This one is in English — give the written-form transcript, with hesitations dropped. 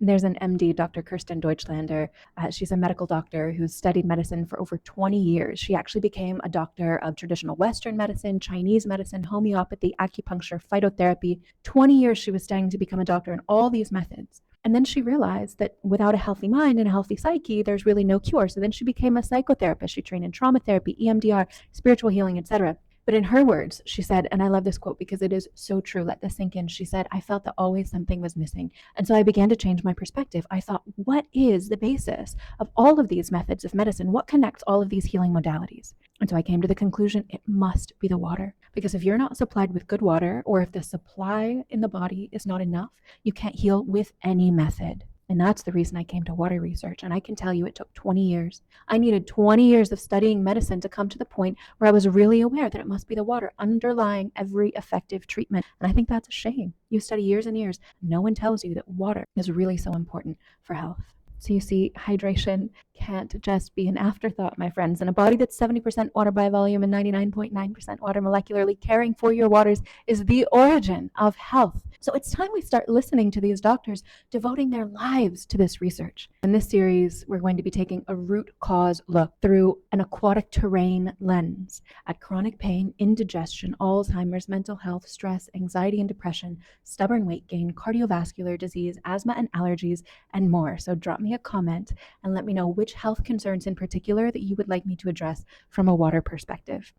There's an MD, Dr. Kirsten Deutschlander. She's a medical doctor who's studied medicine for over 20 years. She actually became a doctor of traditional Western medicine, Chinese medicine, homeopathy, acupuncture, phytotherapy. 20 years she was studying to become a doctor in all these methods. And then she realized that without a healthy mind and a healthy psyche, there's really no cure. So then she became a psychotherapist. She trained in trauma therapy, EMDR, spiritual healing, etc. But in her words, she said, and I love this quote because it is so true, let this sink in. She said, I felt that always something was missing. And so I began to change my perspective. I thought, what is the basis of all of these methods of medicine? What connects all of these healing modalities? And so I came to the conclusion it must be the water. Because if you're not supplied with good water, or if the supply in the body is not enough, you can't heal with any method. And that's the reason I came to water research. And I can tell you it took 20 years. I needed 20 years of studying medicine to come to the point where I was really aware that it must be the water underlying every effective treatment. And I think that's a shame. You study years and years. No one tells you that water is really so important for health. So you see, hydration can't just be an afterthought, my friends. In a body that's 70% water by volume and 99.9% water molecularly, caring for your waters is the origin of health. So it's time we start listening to these doctors devoting their lives to this research. In this series, we're going to be taking a root cause look through an aquatic terrain lens at chronic pain, indigestion, Alzheimer's, mental health, stress, anxiety and depression, stubborn weight gain, cardiovascular disease, asthma and allergies, and more. So drop me a comment and let me know which health concerns in particular that you would like me to address from a water perspective.